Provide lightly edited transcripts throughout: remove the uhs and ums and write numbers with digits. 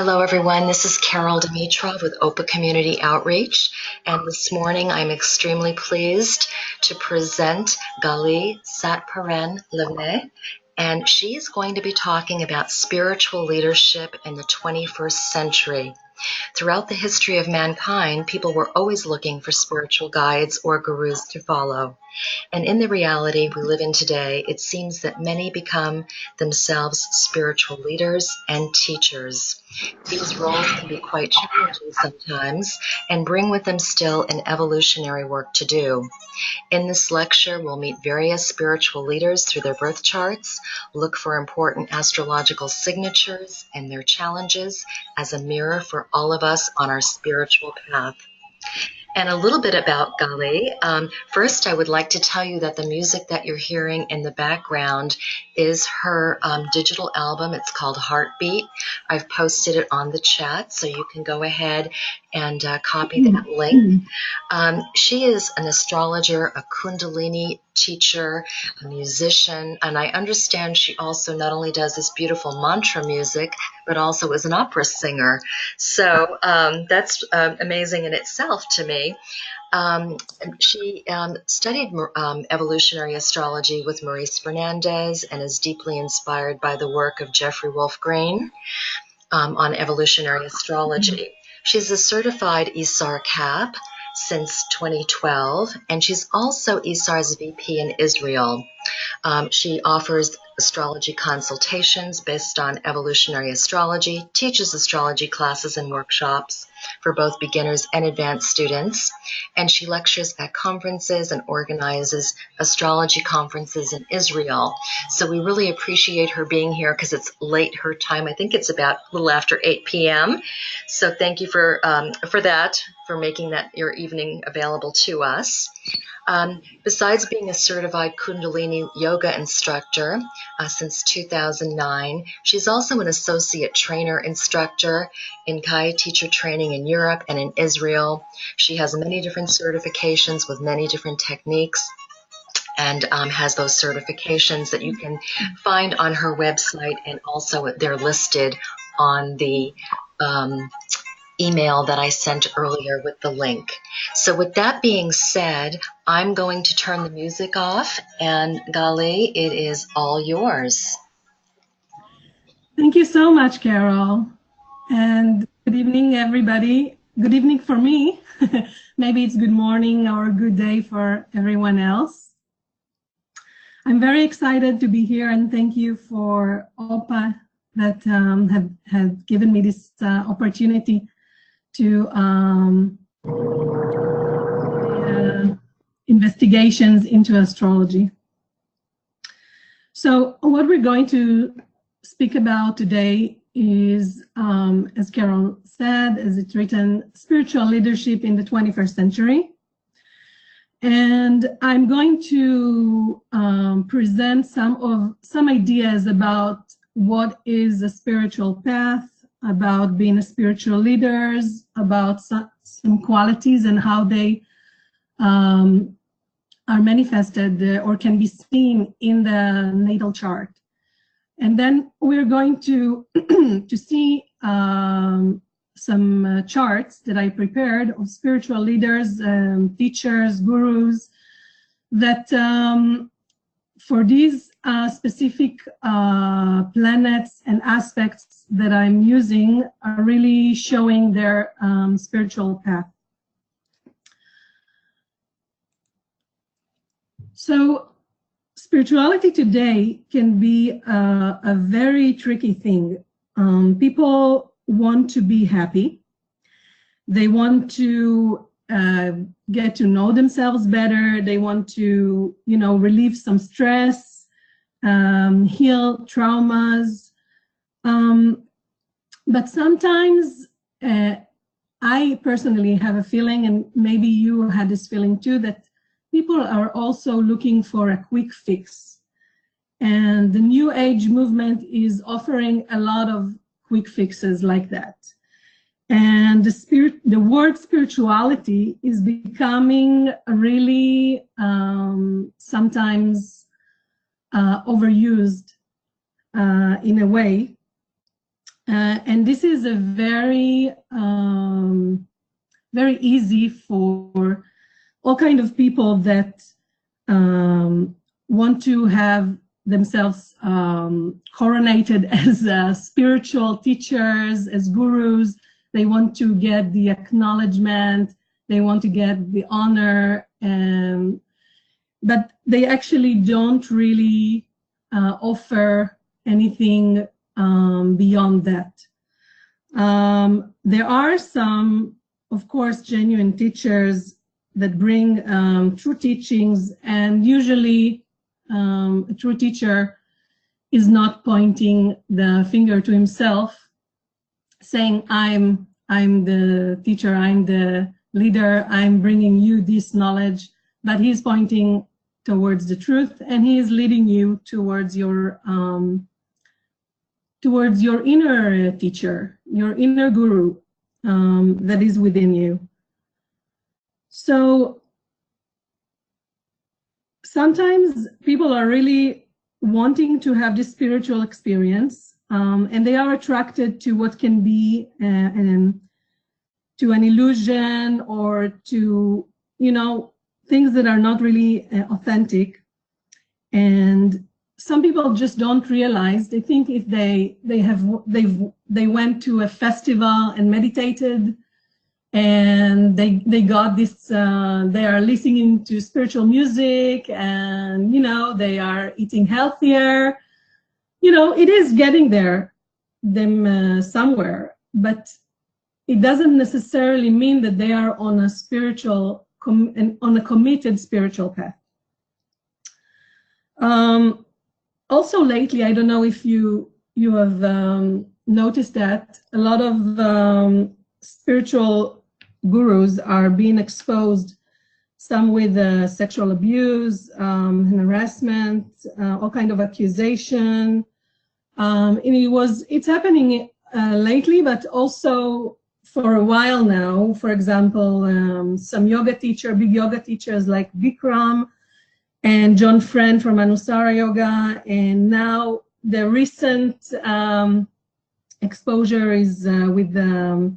Hello, everyone. This is Carol Dimitrov with OPA Community Outreach. And this morning, I'm extremely pleased to present GaliSatPuran Livneh. And she is going to be talking about spiritual leadership in the 21st century. Throughout the history of mankind, people were always looking for spiritual guides or gurus to follow. And in the reality we live in today, it seems that many become themselves spiritual leaders and teachers. These roles can be quite challenging sometimes and bring with them still an evolutionary work to do. In this lecture, we'll meet various spiritual leaders through their birth charts, look for important astrological signatures and their challenges as a mirror for all of us on our spiritual path. And a little bit about Gali. First, I would like to tell you that the music that you're hearing in the background is her digital album. It's called Heartbeat. I've posted it on the chat, so you can go ahead and copy that link. She is an astrologer, a Kundalini teacher, a musician, and I understand she also not only does this beautiful mantra music, but also is an opera singer. So that's amazing in itself to me. She studied evolutionary astrology with Maurice Fernandez and is deeply inspired by the work of Jeffery Wolf Green on evolutionary astrology. She's a certified ISAR CAP since 2012, and she's also ISAR's VP in Israel. She offers astrology consultations based on evolutionary astrology, teaches astrology classes and workshops for both beginners and advanced students, and she lectures at conferences and organizes astrology conferences in Israel. So we really appreciate her being here because it's late her time. I think it's about a little after 8 p.m. So thank you for that, for making that your evening available to us. Besides being a certified Kundalini Yoga instructor since 2009, she's also an associate trainer instructor in Kai teacher training in Europe and in Israel. She has many different certifications with many different techniques, and has those certifications that you can find on her website, and also they're listed on the email that I sent earlier with the link. So with that being said, I'm going to turn the music off, and Gali, it is all yours. Thank you so much, Carol. And good evening, everybody. Good evening for me. Maybe it's good morning or good day for everyone else. I'm very excited to be here, and thank you for OPA that have given me this opportunity to investigations into astrology. So what we're going to speak about today is, as Carol said, as it's written, spiritual leadership in the 21st century. And I'm going to present some ideas about what is a spiritual path, about being a spiritual leaders, about some qualities and how they are manifested or can be seen in the natal chart. And then we're going to see some charts that I prepared of spiritual leaders, teachers, gurus, that for these specific planets and aspects that I'm using are really showing their spiritual path. So spirituality today can be a very tricky thing. People want to be happy. They want to get to know themselves better. They want to, relieve some stress, heal traumas. But sometimes I personally have a feeling, and maybe you had this feeling too, that people are also looking for a quick fix. And the New Age movement is offering a lot of quick fixes like that. And the word spirituality is becoming really sometimes overused in a way. And this is a very, very easy for all kind of people that want to have themselves coronated as spiritual teachers, as gurus. They want to get the acknowledgement, they want to get the honor, but they actually don't really offer anything beyond that. There are some, of course, genuine teachers that bring true teachings, and usually a true teacher is not pointing the finger to himself, saying, I'm the teacher, I'm the leader, I'm bringing you this knowledge, but he's pointing towards the truth, and he is leading you towards your inner teacher, your inner guru that is within you. So sometimes people are really wanting to have this spiritual experience, and they are attracted to what can be to an illusion, or to, you know, things that are not really authentic. And some people just don't realize. They think if they went to a festival and meditated, and they got this, they are listening to spiritual music, and, you know, they are eating healthier. You know, it is getting them somewhere, but it doesn't necessarily mean that they are on a spiritual, on a committed spiritual path. Also lately, I don't know if you have noticed that a lot of spiritual gurus are being exposed, some with sexual abuse, harassment, all kind of accusation. And it's happening lately, but also for a while now. For example, some big yoga teachers like Bikram and John Friend from Anusara Yoga, and now the recent exposure is with the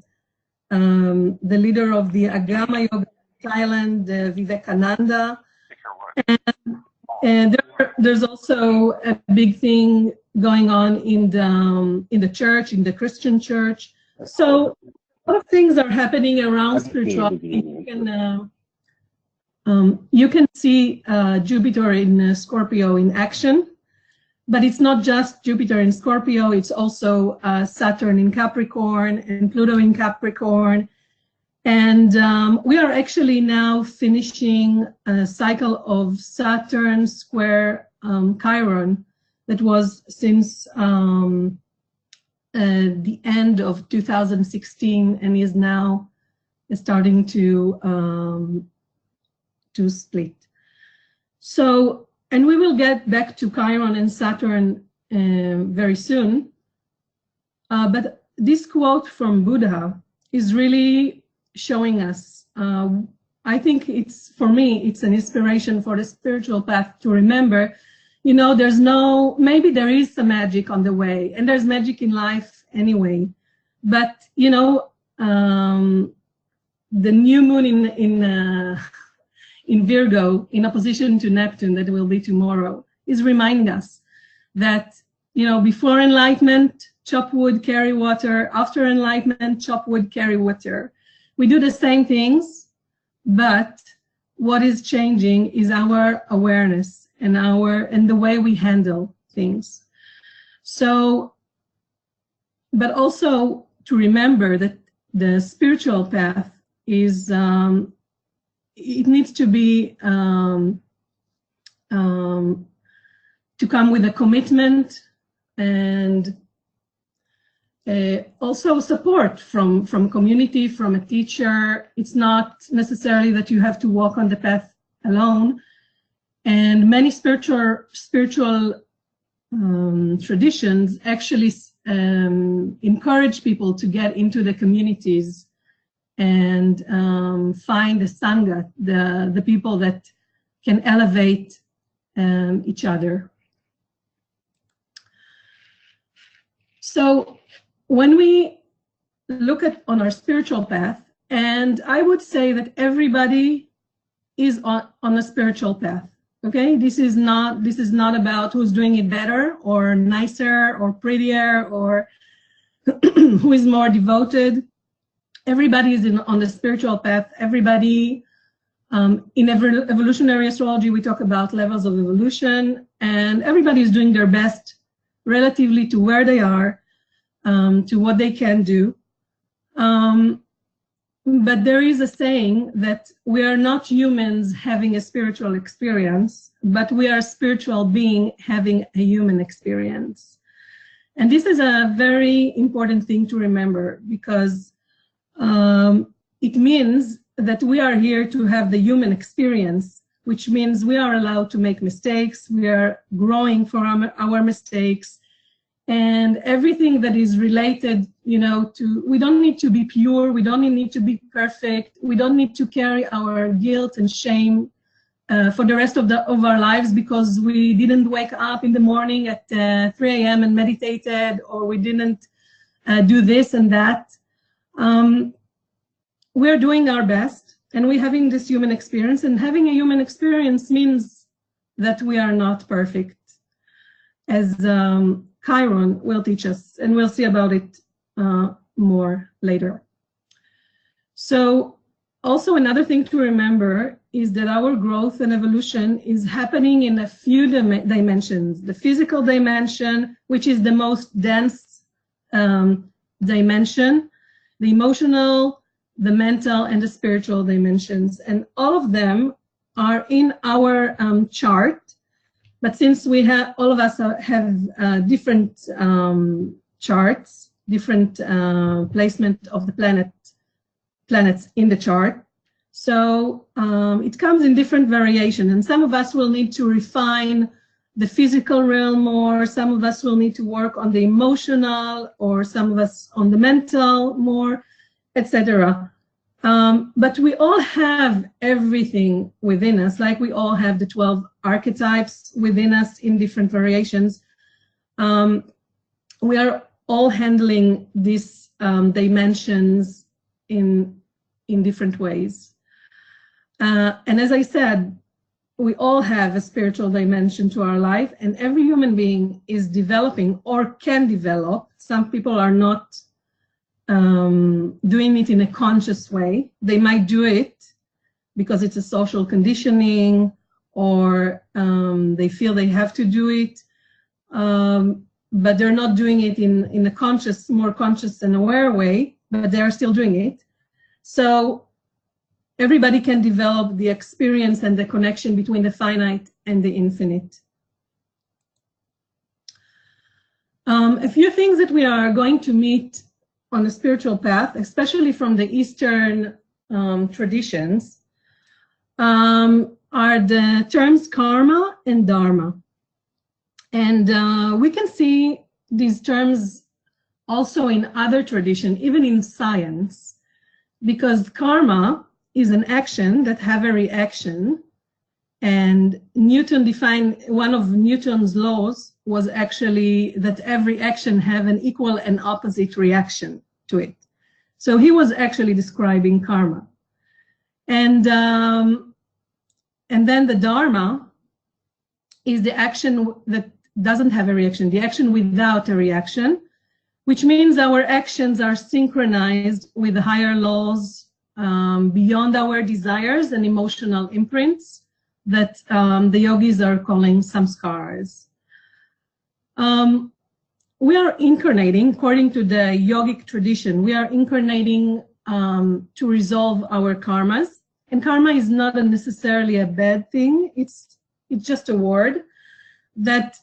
leader of the Agama Yoga in Thailand, Vivekananda. And there's also a big thing going on in the church, in the Christian church. So a lot of things are happening around spirituality. You can see Jupiter in Scorpio in action, but it's not just Jupiter in Scorpio, it's also Saturn in Capricorn and Pluto in Capricorn. And we are actually now finishing a cycle of Saturn square Chiron that was since the end of 2016 and is now starting to split. So, and we will get back to Chiron and Saturn very soon. But this quote from Buddha is really showing us, I think for me, it's an inspiration for the spiritual path to remember, you know, maybe there is some magic on the way, and there's magic in life anyway. But, you know, the new moon in Virgo, in opposition to Neptune, that will be tomorrow, is reminding us that, you know, before enlightenment, chop wood, carry water. After enlightenment, chop wood, carry water. We do the same things, but what is changing is our awareness and the way we handle things. So, but also to remember that the spiritual path is, it needs to be to come with a commitment, and also support from community, from a teacher. It's not necessarily that you have to walk on the path alone. And many spiritual traditions actually encourage people to get into the communities and find the Sangha, the people that can elevate each other. So when we look at on our spiritual path, and I would say that everybody is on a spiritual path. Okay, this is not about who's doing it better or nicer or prettier or who is more devoted. Everybody is on the spiritual path. Everybody, in evolutionary astrology, we talk about levels of evolution, and everybody is doing their best relatively to where they are, to what they can do. But there is a saying that we are not humans having a spiritual experience, but we are a spiritual being having a human experience. And this is a very important thing to remember, because it means that we are here to have the human experience, which means we are allowed to make mistakes. We are growing from our mistakes. And everything that is related, to, we don't need to be pure, we don't need to be perfect, we don't need to carry our guilt and shame for the rest of our lives because we didn't wake up in the morning at 3 a.m. and meditated, or we didn't do this and that. We're doing our best, and we're having this human experience, and having a human experience means that we are not perfect, as Chiron will teach us, and we'll see about it more later. So also another thing to remember is that our growth and evolution is happening in a few dimensions. The physical dimension, which is the most dense dimension, the emotional, the mental, and the spiritual dimensions. And all of them are in our chart. But since we have, all of us have different charts, different placement of the planets in the chart, so it comes in different variation. And some of us will need to refine the physical realm more. Some of us will need to work on the emotional, or some of us on the mental more, etc. But we all have everything within us, like we all have the 12 archetypes within us in different variations. We are all handling these dimensions in different ways. And as I said, we all have a spiritual dimension to our life, and every human being is developing or can develop. Some people are not doing it in a conscious way. They might do it because it's a social conditioning, or they feel they have to do it, but they're not doing it in a conscious, more conscious and aware way, but they are still doing it. So everybody can develop the experience and the connection between the finite and the infinite. A few things that we are going to meet on the spiritual path, especially from the Eastern traditions, are the terms karma and dharma. And we can see these terms also in other traditions, even in science, because karma is an action that have a reaction. And Newton defined, one of Newton's laws was actually that every action have an equal and opposite reaction to it. So he was actually describing karma. And then the dharma is the action that doesn't have a reaction, the action without a reaction, which means our actions are synchronized with the higher laws beyond our desires and emotional imprints that the yogis are calling samskaras. We are incarnating, according to the yogic tradition, we are incarnating to resolve our karmas. And karma is not necessarily a bad thing. It's just a word that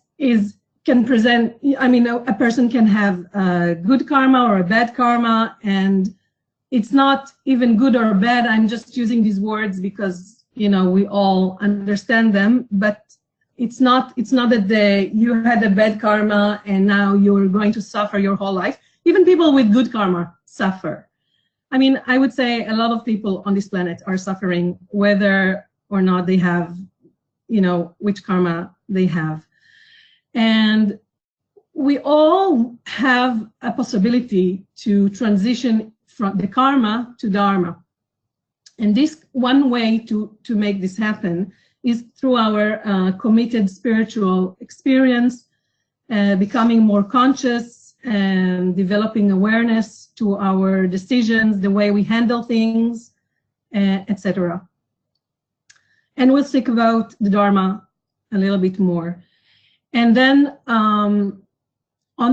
can present, I mean, a person can have a good karma or a bad karma, and it's not even good or bad. I'm just using these words because, we all understand them, but it's not that you had a bad karma and now you're going to suffer your whole life. Even people with good karma suffer. I mean, I would say a lot of people on this planet are suffering, whether or not they have, which karma they have. And we all have a possibility to transition from the karma to dharma. And this one way to make this happen is through our committed spiritual experience, becoming more conscious and developing awareness to our decisions, the way we handle things, etc. And we'll speak about the Dharma a little bit more. And then on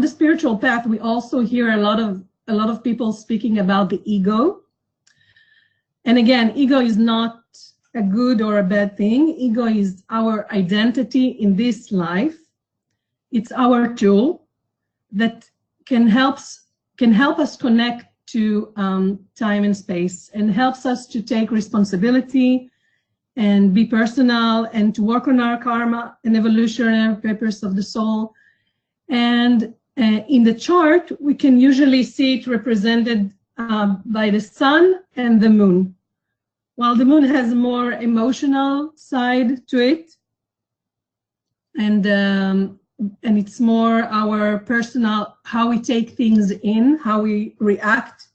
the spiritual path, we also hear a lot of people speaking about the ego. And again, ego is not a good or a bad thing. Ego is our identity in this life. It's our tool that can help us connect to time and space, and helps us to take responsibility and be personal and to work on our karma and evolutionary purpose of the soul. And in the chart, we can usually see it represented by the sun and the moon. While the moon has a more emotional side to it, and it's more our personal, how we take things in, how we react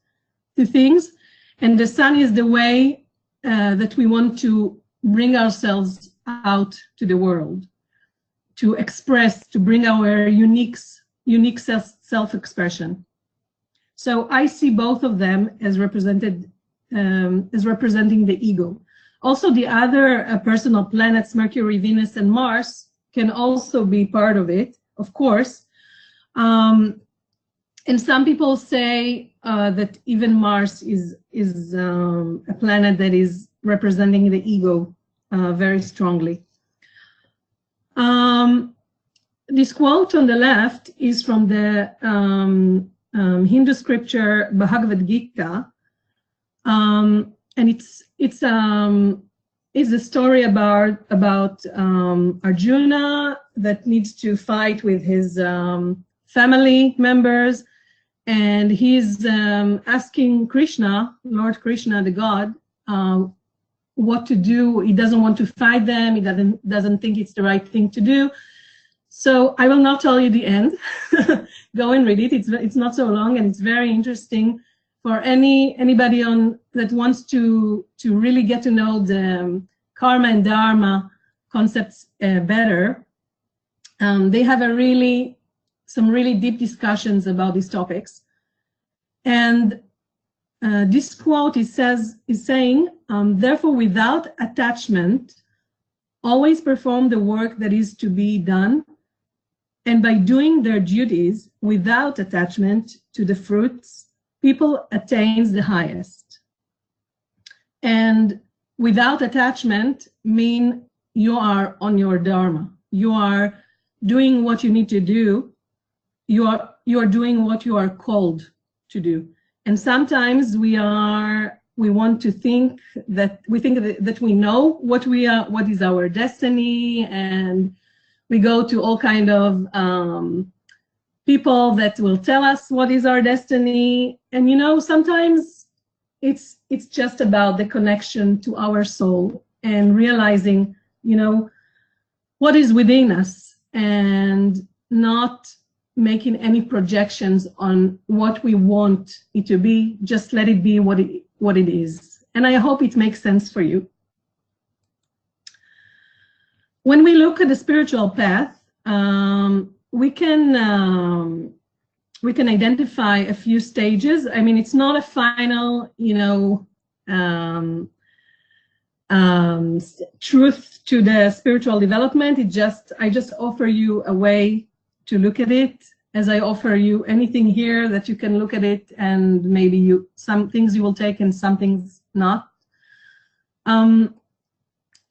to things. And the sun is the way that we want to bring ourselves out to the world, to express, to bring our unique self-expression. So I see both of them as represented, as representing the ego. Also, the other personal planets, Mercury, Venus, and Mars, can also be part of it, of course. And some people say that even Mars is a planet that is representing the ego very strongly. This quote on the left is from the Hindu scripture Bhagavad Gita, and it's a story about Arjuna that needs to fight with his family members, and he's asking Krishna, Lord Krishna, the God, what to do. He doesn't want to fight them. He doesn't think it's the right thing to do. So I will not tell you the end. Go and read it. It's not so long, and it's very interesting for anybody that wants to really get to know the karma and dharma concepts better. They have some really deep discussions about these topics. And this quote is saying, therefore, without attachment, always perform the work that is to be done, and by doing their duties without attachment to the fruits, people attains the highest. And without attachment mean you are on your dharma. You are doing what you need to do. You are doing what you are called to do. And sometimes we want to think that we know what is our destiny, and we go to all kind of people that will tell us what is our destiny. And sometimes it's just about the connection to our soul and realizing what is within us, and not making any projections on what we want it to be. Just let it be what it is. And I hope it makes sense for you. When we look at the spiritual path, we can identify a few stages. I mean, it's not a final, truth to the spiritual development. I just offer you a way to look at it, as I offer you anything here that you can look at it, and maybe some things you will take and some things not.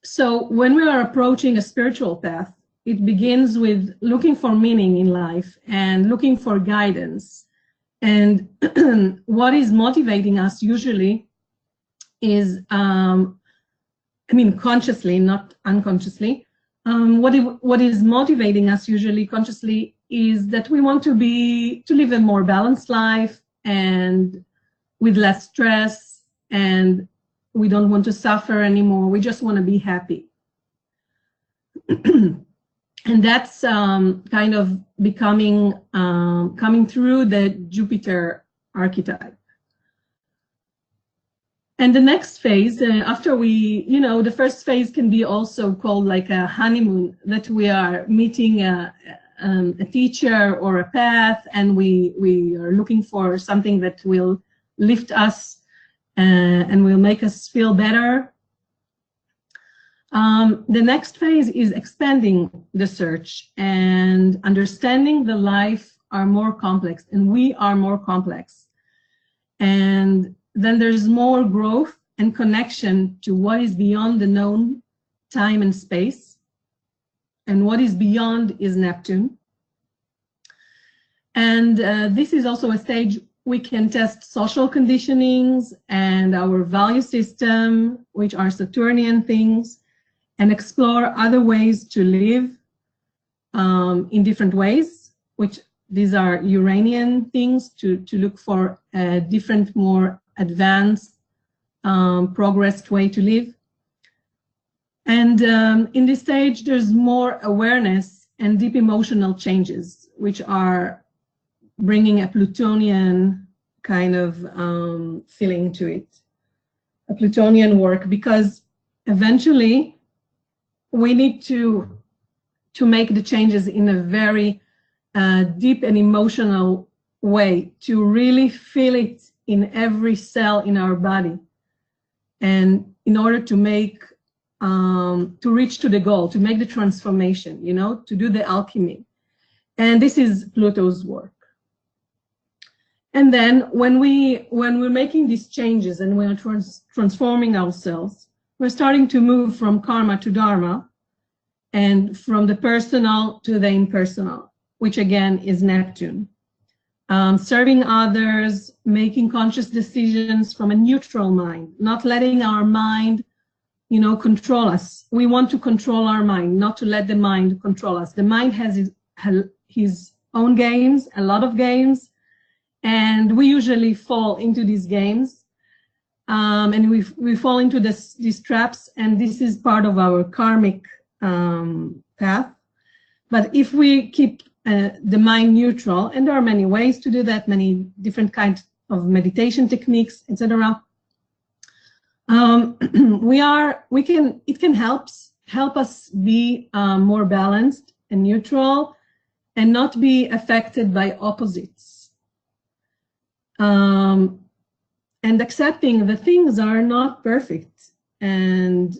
So when we are approaching a spiritual path, it begins with looking for meaning in life and looking for guidance. And what is motivating us usually is, consciously, not unconsciously, what is motivating us usually consciously is that we want to live a more balanced life and with less stress, and we don't want to suffer anymore. We just want to be happy. And that's kind of becoming, coming through the Jupiter archetype. And the next phase, after we, the first phase can be also called like a honeymoon, that we are meeting a teacher or a path, and we are looking for something that will lift us and will make us feel better. The next phase is expanding the search and understanding the life are more complex, and we are more complex. And then there's more growth and connection to what is beyond the known time and space. And what is beyond is Neptune. And this is also a stage we can test social conditionings and our value system, which are Saturnian things, and explore other ways to live in different ways, which these are Uranian things, to look for a different, more advanced, progressed way to live. And in this stage, there's more awareness and deep emotional changes, which are bringing a Plutonian kind of feeling to it, a Plutonian work, because eventually we need to make the changes in a very deep and emotional way, to really feel it in every cell in our body. And in order to make, to reach to the goal, to make the transformation, to do the alchemy. And this is Pluto's work. And then when we're making these changes and we're transforming ourselves, we're starting to move from karma to dharma, and from the personal to the impersonal, which again is Neptune. Serving others, making conscious decisions from a neutral mind, not letting our mind, control us. We want to control our mind, not to let the mind control us. The mind has his own games, a lot of games, and we usually fall into these games. And we fall into these traps, and this is part of our karmic path. But if we keep the mind neutral, and there are many ways to do that, many different kinds of meditation techniques, etc. It can help us be more balanced and neutral, and not be affected by opposites. And accepting that things are not perfect. And,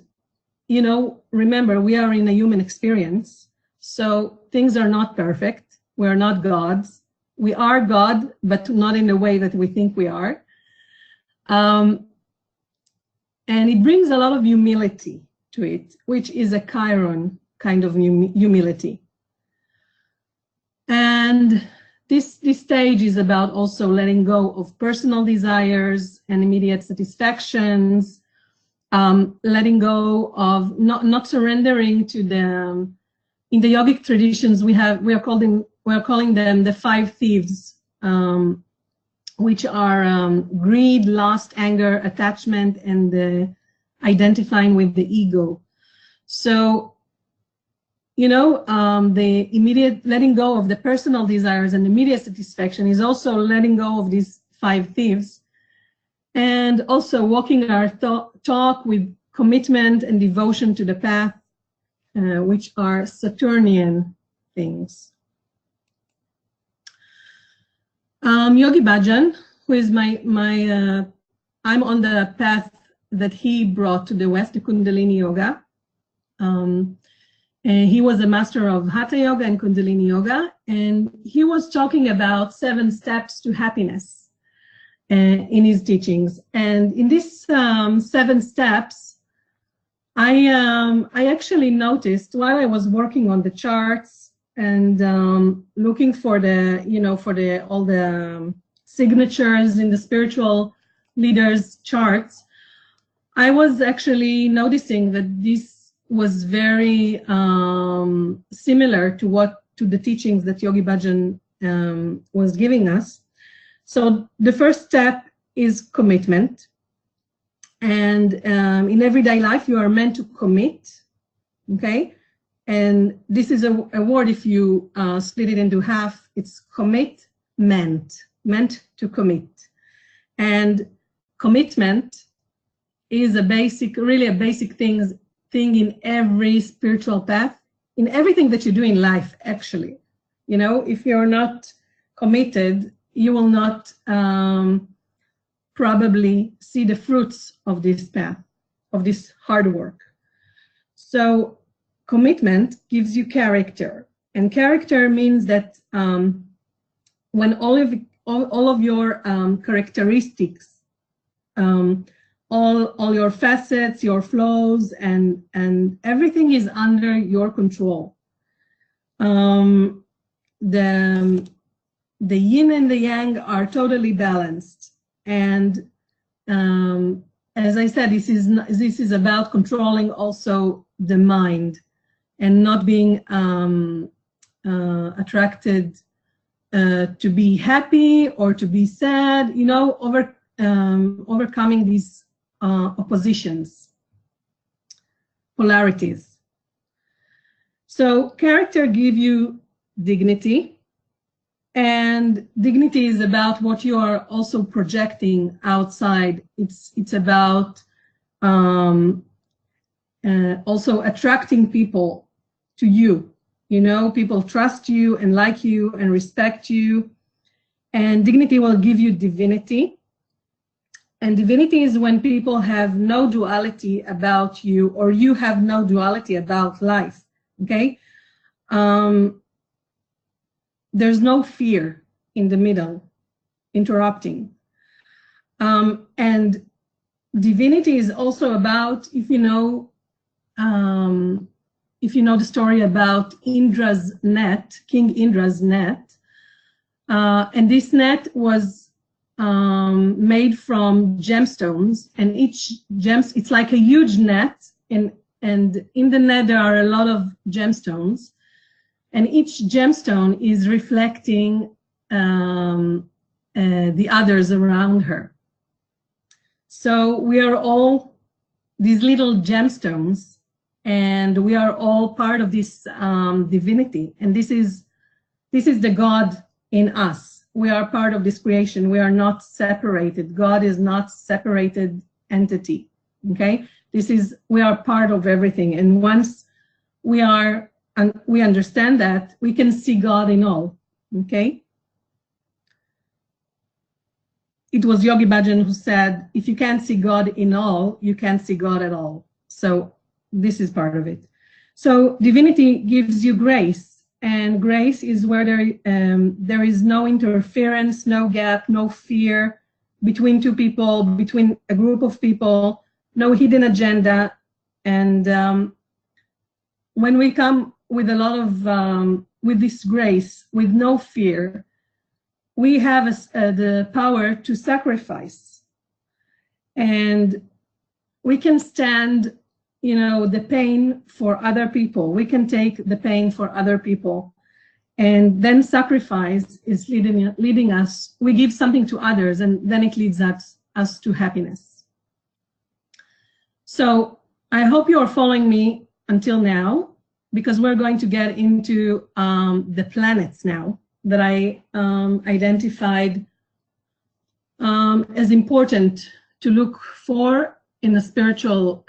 remember, we are in a human experience, so things are not perfect. We are not gods. We are God, but not in the way that we think we are. And it brings a lot of humility to it, which is a Chiron kind of humility. And this stage is about also letting go of personal desires and immediate satisfactions, letting go of not surrendering to the, in the yogic traditions, we are calling them the 5 thieves, which are greed, lust, anger, attachment, and identifying with the ego. So, the immediate letting go of the personal desires and immediate satisfaction is also letting go of these 5 thieves, and also walking our talk with commitment and devotion to the path, which are Saturnian things. Yogi Bhajan, who is I'm on the path that he brought to the West, the Kundalini Yoga. And he was a master of Hatha Yoga and Kundalini Yoga, and he was talking about 7 steps to happiness in his teachings. And in these 7 steps, I actually noticed while I was working on the charts and looking for all the signatures in the spiritual leaders' charts, I was actually noticing that this was very similar to the teachings that Yogi Bhajan was giving us. So the first step is commitment. And in everyday life, you are meant to commit, okay? And this is a word, if you split it into half, it's commitment, meant to commit. And commitment is a basic, really a basic thing in every spiritual path, in everything that you do in life, actually. You know, if you're not committed, you will not probably see the fruits of this path, of this hard work. So commitment gives you character, and character means that when all of your characteristics, all your facets, your flows, and everything is under your control. The yin and the yang are totally balanced, and as I said, this is about controlling also the mind and not being attracted to be happy or to be sad. You know, overcoming these oppositions, polarities. So character gives you dignity, and dignity is about what you are also projecting outside. It's about also attracting people to you. You know, people trust you and like you and respect you, and dignity will give you divinity. And divinity is when people have no duality about you, or you have no duality about life, okay? There's no fear in the middle, interrupting. And divinity is also about, if you know the story about Indra's net, King Indra's net, and this net was made from gemstones, and each it's like a huge net, and in the net there are a lot of gemstones, and each gemstone is reflecting the others around her. So we are all these little gemstones, and we are all part of this divinity, and this is the God in us. We are part of this creation. We are not separated. God is not separated entity, okay? We are part of everything, and once we understand that, we can see God in all, okay? It was Yogi Bhajan who said, if you can't see God in all, you can't see God at all. So this is part of it. So divinity gives you grace, and grace is where there is no interference, no gap, no fear between two people, between a group of people, no hidden agenda. And when we come with a lot of, with this grace, with no fear, we have the power to sacrifice. And we can stand, you know, the pain for other people. We can take the pain for other people. And then sacrifice is leading us. We give something to others, and then it leads us to happiness. So I hope you are following me until now, because we're going to get into the planets now that I identified as important to look for in the spiritual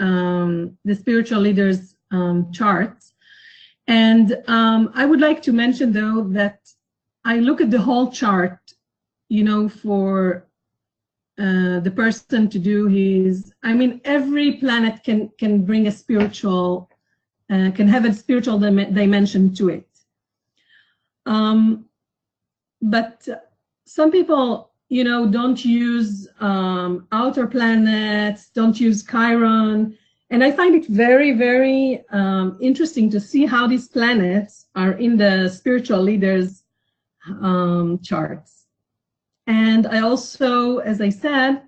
leaders' charts. And I would like to mention, though, that I look at the whole chart, you know, for the person to do his, I mean, every planet can bring a spiritual, can have a spiritual dimension to it. But some people, you know, don't use outer planets, don't use Chiron. And I find it very, very interesting to see how these planets are in the spiritual leaders' charts. And I also, as I said,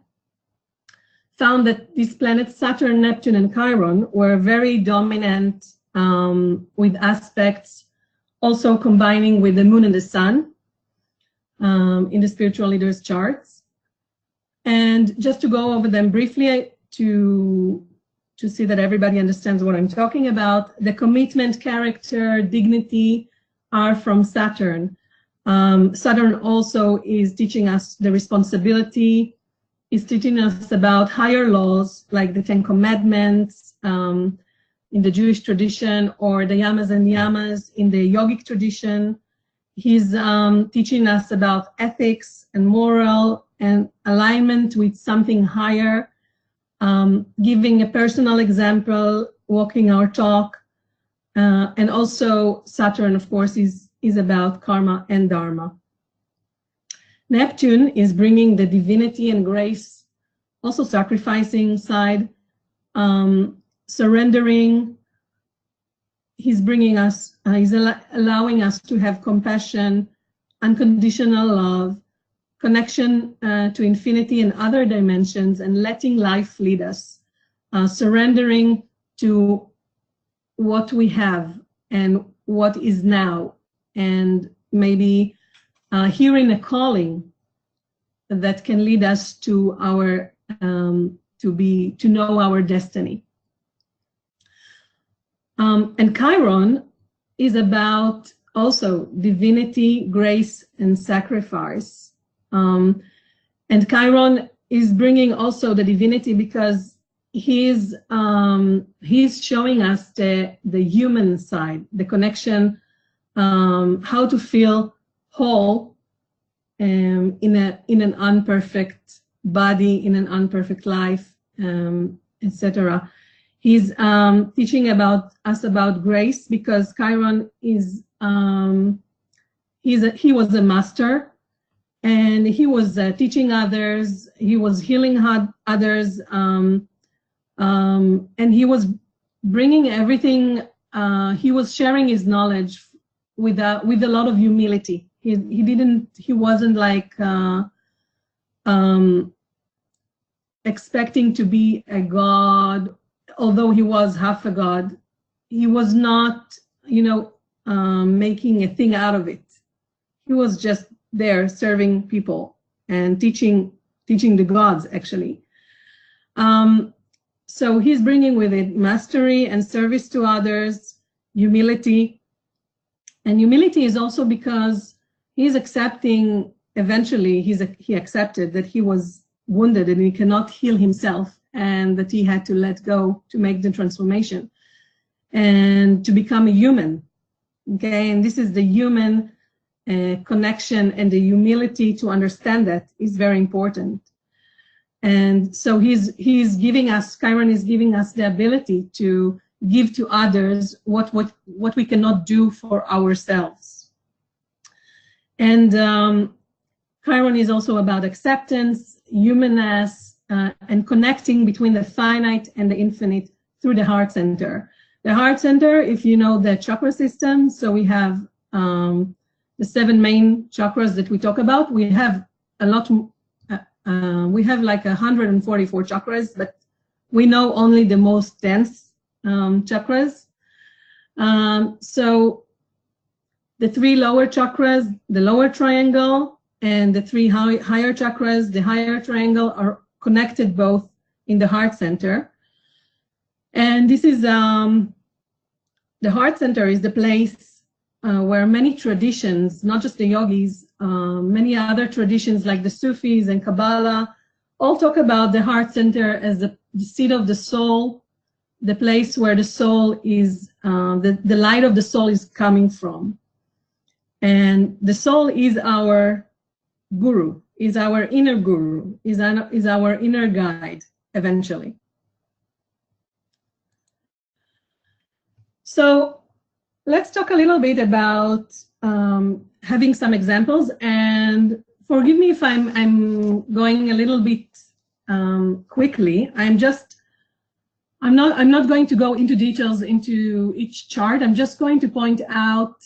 found that these planets, Saturn, Neptune, and Chiron, were very dominant with aspects also combining with the moon and the sun in the spiritual leaders' charts. And just to go over them briefly, to to see that everybody understands what I'm talking about. The commitment, character, dignity are from Saturn. Saturn also is teaching us the responsibility, is teaching us about higher laws like the Ten Commandments in the Jewish tradition, or the Yamas and Yamas in the yogic tradition. He's teaching us about ethics and moral and alignment with something higher, giving a personal example, walking our talk. And also Saturn, of course, is about karma and dharma. Neptune is bringing the divinity and grace, also sacrificing side, surrendering. He's bringing us, he's allowing us to have compassion, unconditional love, connection to infinity and other dimensions, and letting life lead us, surrendering to what we have and what is now, and maybe hearing a calling that can lead us to our to know our destiny. And Chiron is about also divinity, grace, and sacrifice. And Chiron is bringing also the divinity because he's showing us the human side, the connection, how to feel whole in an unperfect body, in an unperfect life, etc. He's teaching us about grace because Chiron is he was a master, and he was teaching others. He was healing others, and he was bringing everything. He was sharing his knowledge with a lot of humility. He wasn't like expecting to be a god, although he was half a god. He was not, making a thing out of it. He was just there serving people and teaching the gods, actually. So he's bringing with it mastery and service to others, humility. And humility is also because he's accepting, eventually he accepted that he was wounded and he cannot heal himself, and that he had to let go to make the transformation and to become a human. Okay, and this is the human connection, and the humility to understand that is very important. And so he's giving us, Chiron is giving us the ability to give to others what we cannot do for ourselves. And Chiron is also about acceptance, humanness, and connecting between the finite and the infinite through the heart center. The heart center, if you know the chakra system, so we have the 7 main chakras that we talk about. We have a lot, we have like 144 chakras, but we know only the most dense chakras. So the 3 lower chakras, the lower triangle, and the 3 higher chakras, the higher triangle, are connected both in the heart center. And this is, the heart center is the place where many traditions, not just the yogis, many other traditions like the Sufis and Kabbalah, all talk about the heart center as the seat of the soul, the place where the soul is, the light of the soul is coming from. And the soul is our guru, is our inner guru, is our inner guide, eventually. So let's talk a little bit about having some examples, and forgive me if I'm going a little bit quickly. I'm not going to go into details into each chart. I'm just going to point out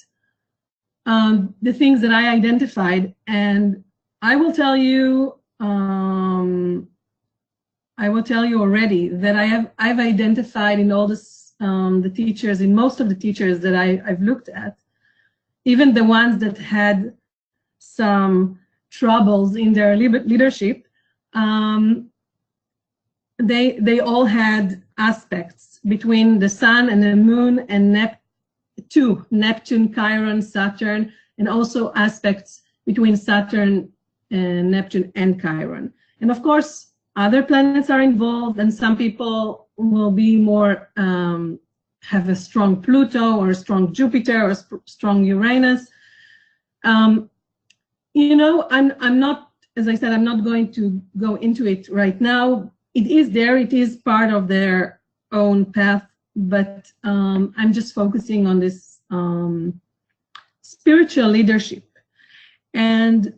the things that I identified, and I will tell you already that I've identified in all this the teachers, in most of the teachers that I've looked at, even the ones that had some troubles in their leadership, they all had aspects between the sun and the moon and Neptune, Chiron, Saturn, and also aspects between Saturn and Neptune and Chiron. And of course, other planets are involved, and some people will be more, have a strong Pluto or a strong Jupiter or strong Uranus. You know, I'm not, as I said, I'm not going to go into it right now. It is there, it is part of their own path, but I'm just focusing on this spiritual leadership. And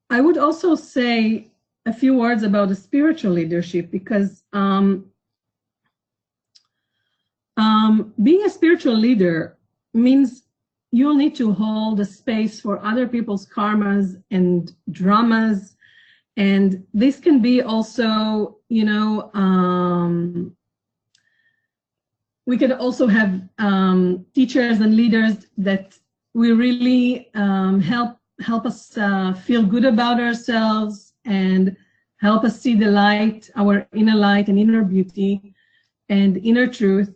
I would also say a few words about the spiritual leadership, because being a spiritual leader means you'll need to hold a space for other people's karmas and dramas. And this can be also, you know, we can also have teachers and leaders that we really help us feel good about ourselves and help us see the light, our inner light and inner beauty and inner truth.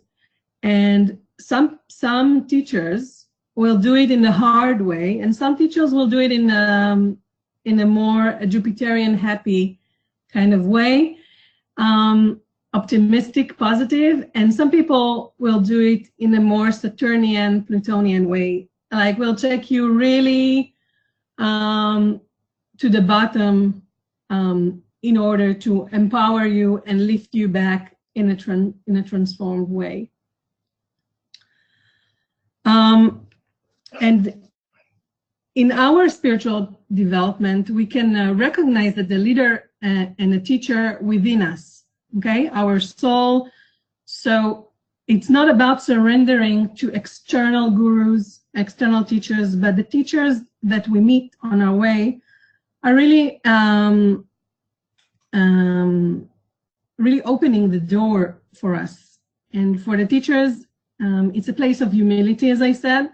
And some teachers will do it in the hard way, and some teachers will do it in a more Jupiterian, happy kind of way, optimistic, positive, and some people will do it in a more Saturnian, Plutonian way. Like, we'll take you really to the bottom in order to empower you and lift you back in a transformed way. And in our spiritual development, we can recognize that the leader and the teacher within us, okay, our soul. So it's not about surrendering to external gurus, external teachers, but the teachers that we meet on our way are really, really opening the door for us. And for the teachers, it's a place of humility, as I said,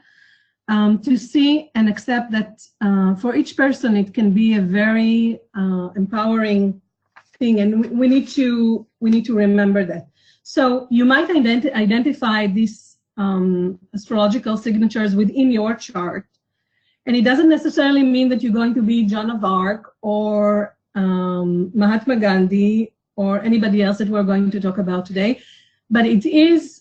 to see and accept that for each person it can be a very empowering thing, and we need to remember that. So you might identify these astrological signatures within your chart, and it doesn't necessarily mean that you're going to be Joan of Arc or Mahatma Gandhi or anybody else that we're going to talk about today, but it is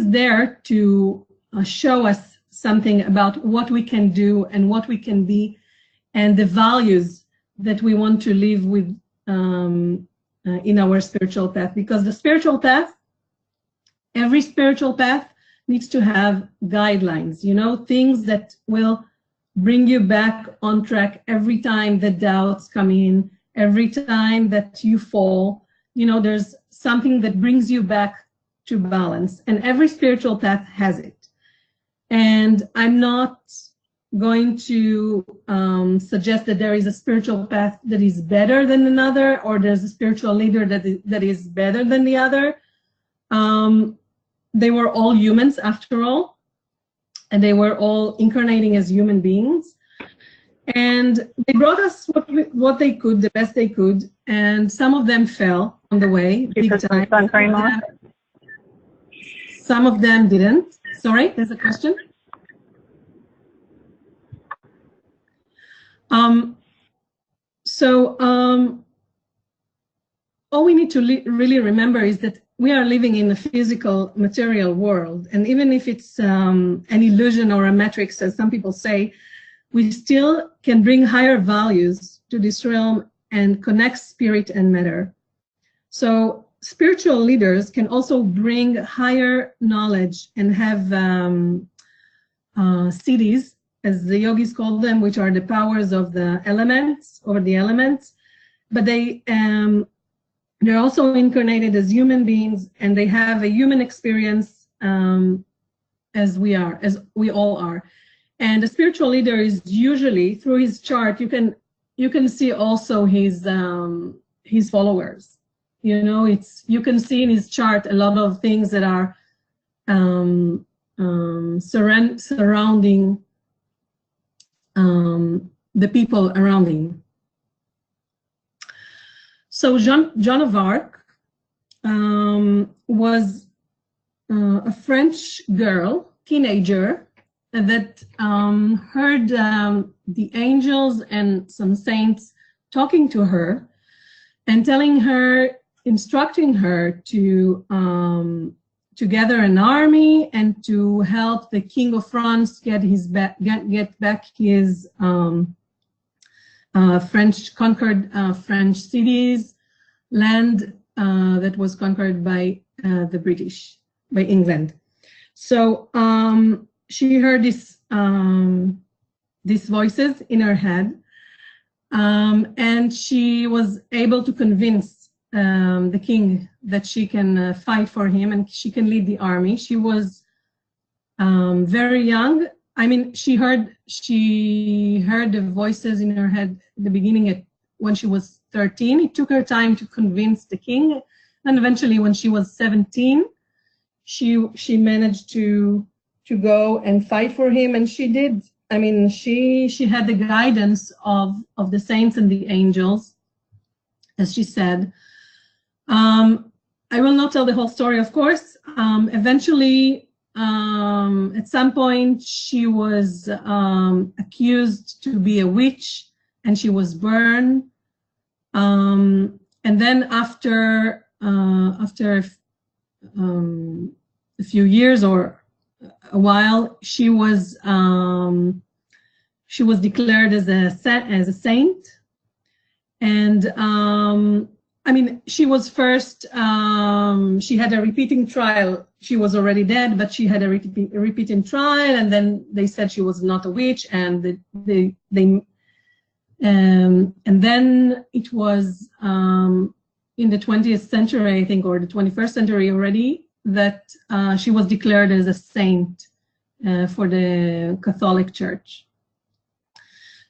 there to show us something about what we can do and what we can be and the values that we want to live with in our spiritual path. Because the spiritual path, every spiritual path needs to have guidelines, you know, things that will bring you back on track every time the doubts come in, every time that you fall. You know, there's something that brings you back to balance, and every spiritual path has it. And I'm not going to suggest that there is a spiritual path that is better than another, or there's a spiritual leader that is better than the other. They were all humans after all, and they were all incarnating as human beings, and they brought us what they could, the best they could, and some of them fell on the way, big time. Some of them didn't. Sorry, there's a question. All we need to really remember is that we are living in a physical, material world, and even if it's an illusion or a matrix, as some people say, we still can bring higher values to this realm and connect spirit and matter. So spiritual leaders can also bring higher knowledge and have siddhis, as the yogis call them, which are the powers of the elements, over the elements. But they're also incarnated as human beings, and they have a human experience as we all are. And a spiritual leader is usually, through his chart, you can see also his followers. You know, you can see in his chart a lot of things that are surrounding the people around him. So Joan of Arc was a French girl, teenager, that heard the angels and some saints talking to her and telling her, instructing her to gather an army and to help the King of France get back his French conquered French cities, land that was conquered by the British, by England. So she heard these voices in her head, and she was able to convince the king that she can fight for him and she can lead the army. She was very young. I mean, she heard the voices in her head at the beginning when she was 13. It took her time to convince the king, and eventually when she was 17, she managed to go and fight for him, and she did. I mean, she had the guidance of the saints and the angels, as she said. I will not tell the whole story, of course. Eventually, at some point, she was accused to be a witch, and she was burned. And then after a few years or a while, she was declared as a saint. And I mean, she was first, she had a repeating trial. She was already dead, but she had a repeating trial, and then they said she was not a witch, and and then it was in the 20th century, I think, or the 21st century already, that she was declared as a saint for the Catholic Church.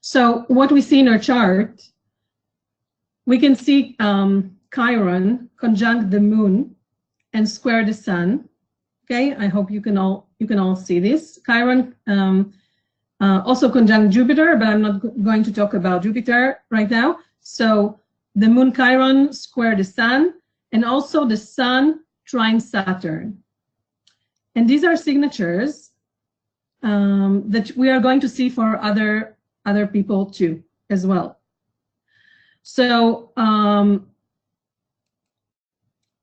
So what we see in her chart, we can see Chiron conjunct the moon and square the sun. Okay, I hope you can all see this. Chiron also conjunct Jupiter, but I'm not going to talk about Jupiter right now. So the moon Chiron square the sun, and also the sun trine Saturn. And these are signatures that we are going to see for other people too, as well. So,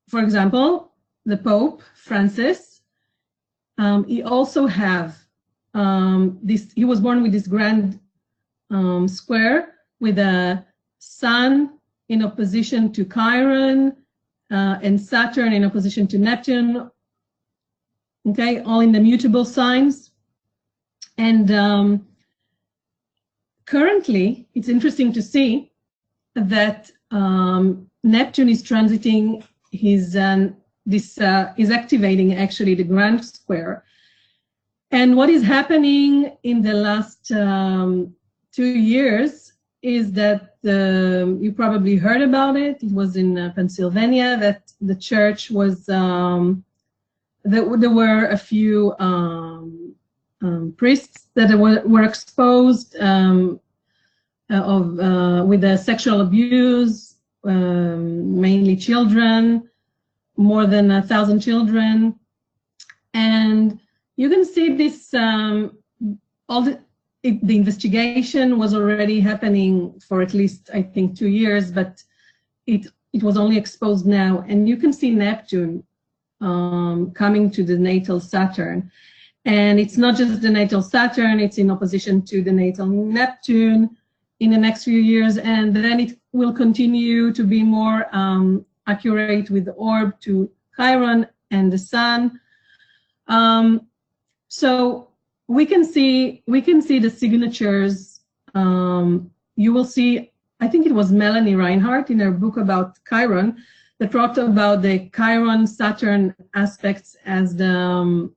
for example, the Pope Francis, he also have this. He was born with this grand square with a sun in opposition to Chiron and Saturn in opposition to Neptune. Okay, all in the mutable signs. And currently, it's interesting to see that Neptune is transiting is activating actually the grand square. And what is happening in the last 2 years is that you probably heard about it. It was in Pennsylvania that the church was, there were a few priests that were exposed with the sexual abuse, mainly children, more than 1,000 children. And you can see this, the investigation was already happening for at least, I think, 2 years, but it was only exposed now. And you can see Neptune coming to the natal Saturn. And it's not just the natal Saturn, it's in opposition to the natal Neptune in the next few years, and then it will continue to be more accurate with the orb to Chiron and the sun. So we can see the signatures. You will see, I think it was Melanie Reinhardt in her book about Chiron that talked about the Chiron Saturn aspects as the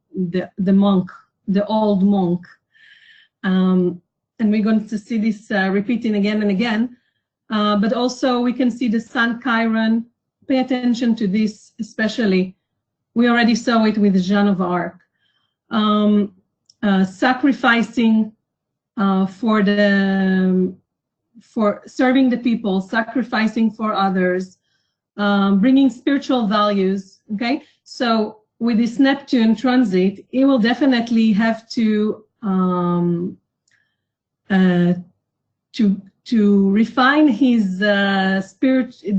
monk, the old monk. And we're going to see this repeating again and again. But also we can see the Sun Chiron. Pay attention to this especially. We already saw it with Jeanne of Arc. Sacrificing for serving the people, sacrificing for others, bringing spiritual values. Okay, so with this Neptune transit, he will definitely have to refine his the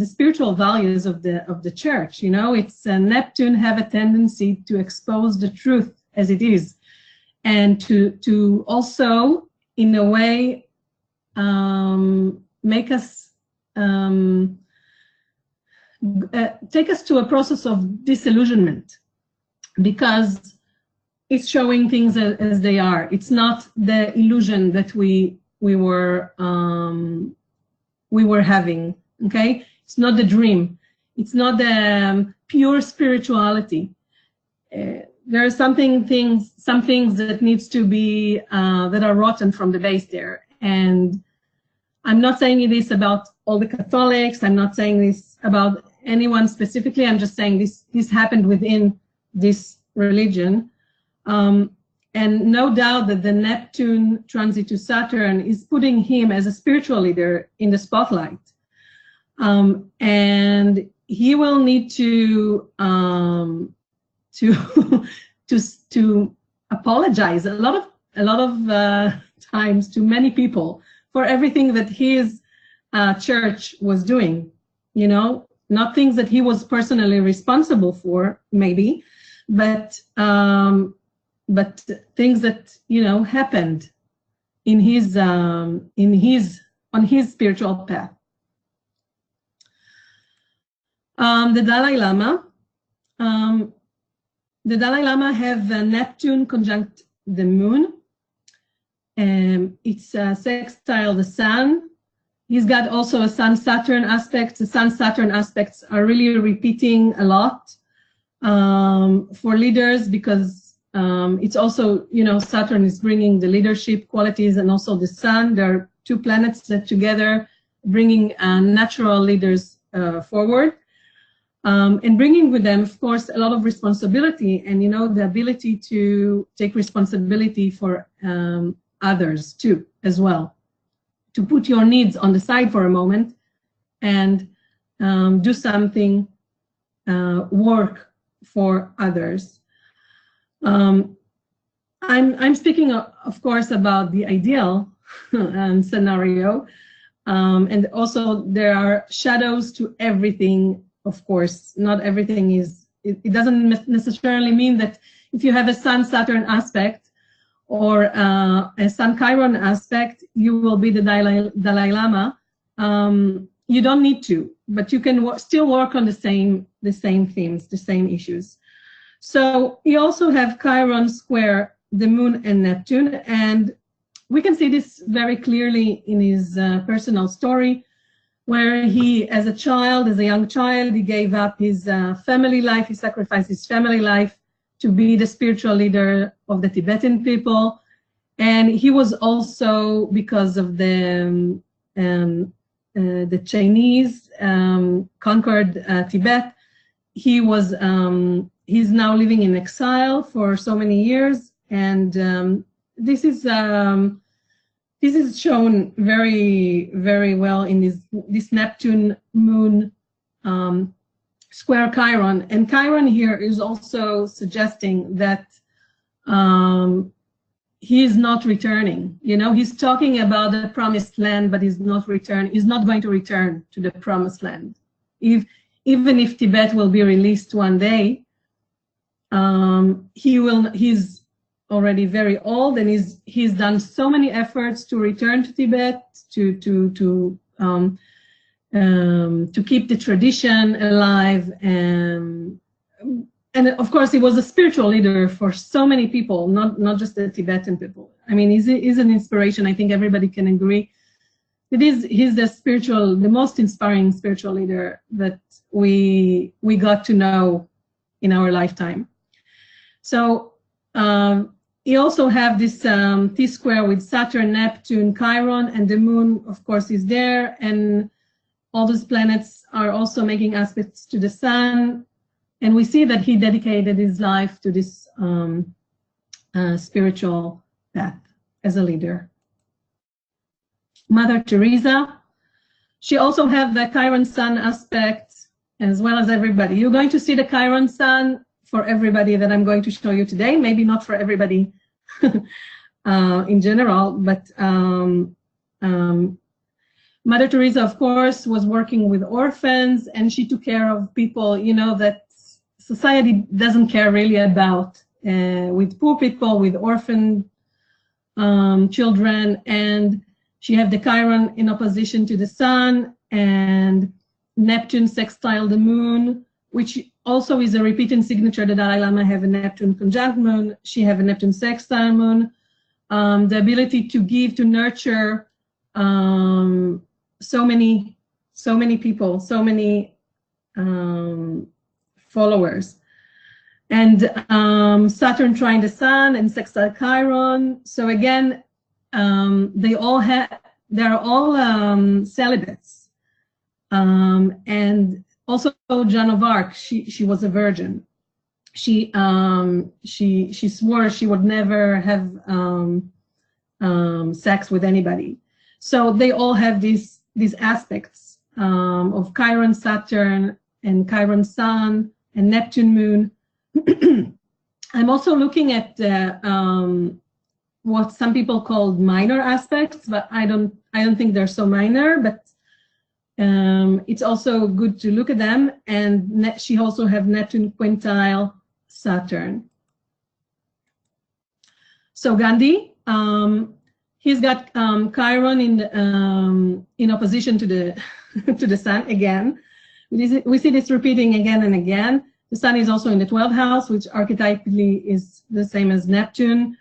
spiritual values of the church. You know, it's Neptune have a tendency to expose the truth as it is, and to also in a way make us take us to a process of disillusionment, because it's showing things as they are. It's not the illusion that we were having. Okay, it's not the dream. It's not the pure spirituality. There are some things that needs to be that are rotten from the base there. And I'm not saying this about all the Catholics. I'm not saying this about anyone specifically. I'm just saying this happened within this religion. And no doubt that the Neptune transit to Saturn is putting him as a spiritual leader in the spotlight. And he will need to apologize a lot of times to many people for everything that his church was doing. You know, not things that he was personally responsible for, maybe, but things that, you know, happened in his on his spiritual path. The Dalai Lama. The Dalai Lama have Neptune conjunct the moon. It's sextile the sun. He's got also a Sun-Saturn aspect. The Sun-Saturn aspects are really repeating a lot for leaders, because it's also, you know, Saturn is bringing the leadership qualities, and also the Sun. There are two planets that together bringing natural leaders forward. And bringing with them, of course, a lot of responsibility, and, you know, the ability to take responsibility for others too, as well. To put your needs on the side for a moment and do something, work for others. I'm speaking, of course, about the ideal scenario, and also there are shadows to everything. Of course, not everything is, it doesn't necessarily mean that if you have a Sun-Saturn aspect or a Sun-Chiron aspect, you will be the Dalai Lama. You don't need to, but you can still work on the same themes, the same issues. So you also have Chiron square the moon and Neptune, and we can see this very clearly in his personal story, where he, as a young child, he gave up his family life, he sacrificed his family life to be the spiritual leader of the Tibetan people. And he was also, because of the Chinese conquered Tibet, he's now living in exile for so many years. And this is shown very, very well in this Neptune moon square Chiron. And Chiron here is also suggesting that he is not returning. You know, he's talking about the promised land, but he's not going to return to the promised land. Even if Tibet will be released one day, he's already very old, and he's done so many efforts to return to Tibet, to keep the tradition alive, and of course he was a spiritual leader for so many people, not just the Tibetan people. I mean, he's an inspiration. I think everybody can agree that he's the most inspiring spiritual leader that we got to know in our lifetime. So you also have this T-square with Saturn, Neptune, Chiron, and the moon, of course, is there. And all those planets are also making aspects to the sun. And we see that he dedicated his life to this spiritual path as a leader. Mother Teresa, she also had the Chiron Sun aspect, as well as everybody. You're going to see the Chiron sun for everybody that I'm going to show you today. Maybe not for everybody in general, but Mother Teresa, of course, was working with orphans, and she took care of people, you know, that society doesn't care really about, with poor people, with orphan children. And she had the Chiron in opposition to the sun, and Neptune sextile the moon, which also is a repeating signature. The Dalai Lama have a Neptune conjunct moon. She have a Neptune sextile moon. The ability to give, to nurture so many people, so many followers. And Saturn trine the sun and sextile Chiron. So again, they're all celibates. And also Joan of Arc, she was a virgin. She swore she would never have sex with anybody. So they all have these aspects of Chiron Saturn and Chiron Sun and Neptune Moon. I'm also looking at what some people call minor aspects, but I don't think they're so minor. But it's also good to look at them. And she also have Neptune quintile Saturn. So Gandhi, he's got Chiron in opposition to the to the sun again. We see this repeating again and again. The sun is also in the 12th house, which archetypally is the same as Neptune.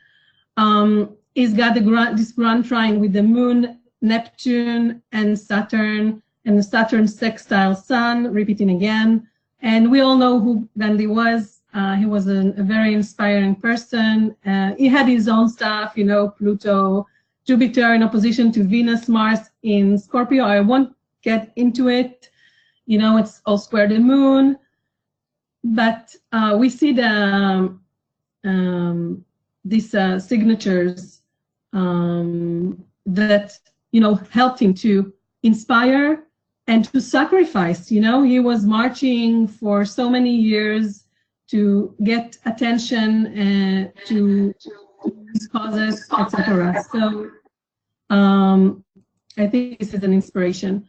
He's got this grand trine with the moon, Neptune, and Saturn, and the Saturn sextile sun, repeating again. And we all know who Gandhi was. He was a very inspiring person. He had his own stuff, you know, Pluto, Jupiter in opposition to Venus, Mars in Scorpio. I won't get into it. You know, it's all square the moon. But we see these signatures that, you know, helped him to inspire and to sacrifice. You know, he was marching for so many years to get attention to his causes, etc. So I think this is an inspiration.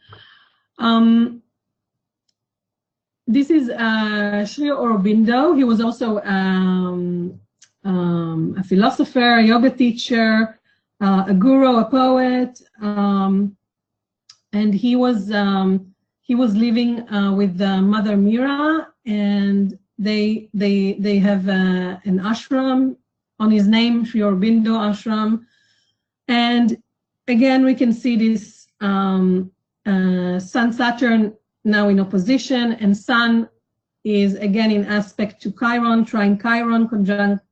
This is Sri Aurobindo. He was also a philosopher, a yoga teacher, a guru, a poet, and he was living with Mother Mira, and they have an ashram on his name, Sri Aurobindo Ashram. And again, we can see this Sun Saturn now in opposition, and Sun is again in aspect to Chiron, trine Chiron, conjunct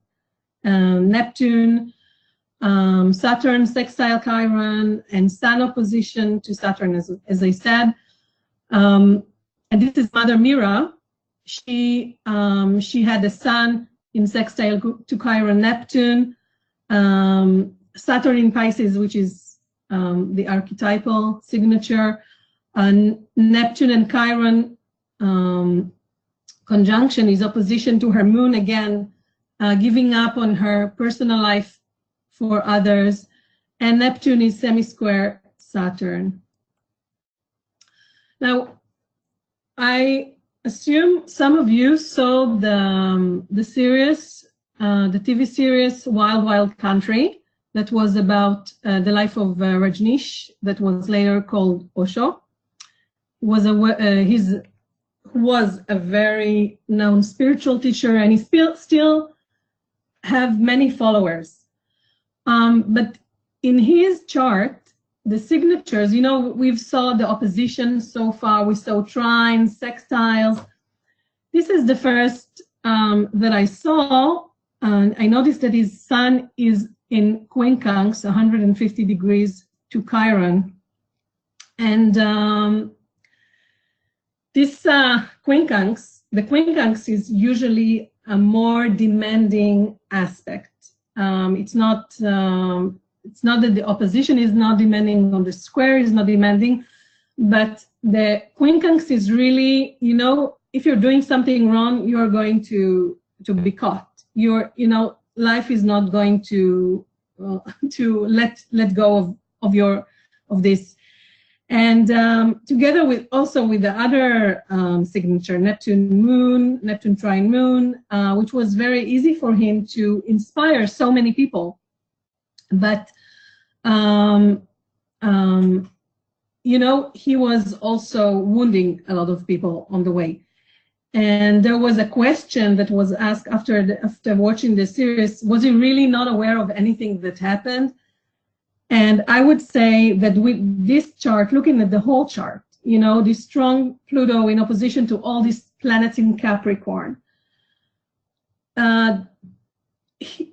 Neptune, Saturn sextile Chiron, and Sun opposition to Saturn, as I said. And this is Mother Mira. She had the Sun in sextile to Chiron, Neptune, Saturn in Pisces, which is the archetypal signature. Neptune and Chiron conjunction is opposition to her moon, again, giving up on her personal life for others. And Neptune is semi-square Saturn. Now, I assume some of you saw the series, the TV series Wild Wild Country, that was about the life of Rajneesh, that was later called Osho. He was a very known spiritual teacher, and he still have many followers. But in his chart, the signatures, you know, we've saw the opposition so far. We saw trines, sextiles. This is the first that I saw. I noticed that his sun is in quincunx, 150 degrees to Chiron. And this quincunx, the quincunx is usually a more demanding aspect. It's not that the opposition is not demanding, on the square is not demanding, but the quincunx is really, you know, if you're doing something wrong, you're going to be caught. Life is not going to let go of this. And together with the other signature, Neptune trine moon, which was very easy for him to inspire so many people. But he was also wounding a lot of people on the way. And there was a question that was asked after watching the series: was he really not aware of anything that happened? And I would say that with this chart, looking at the whole chart, this strong Pluto in opposition to all these planets in Capricorn,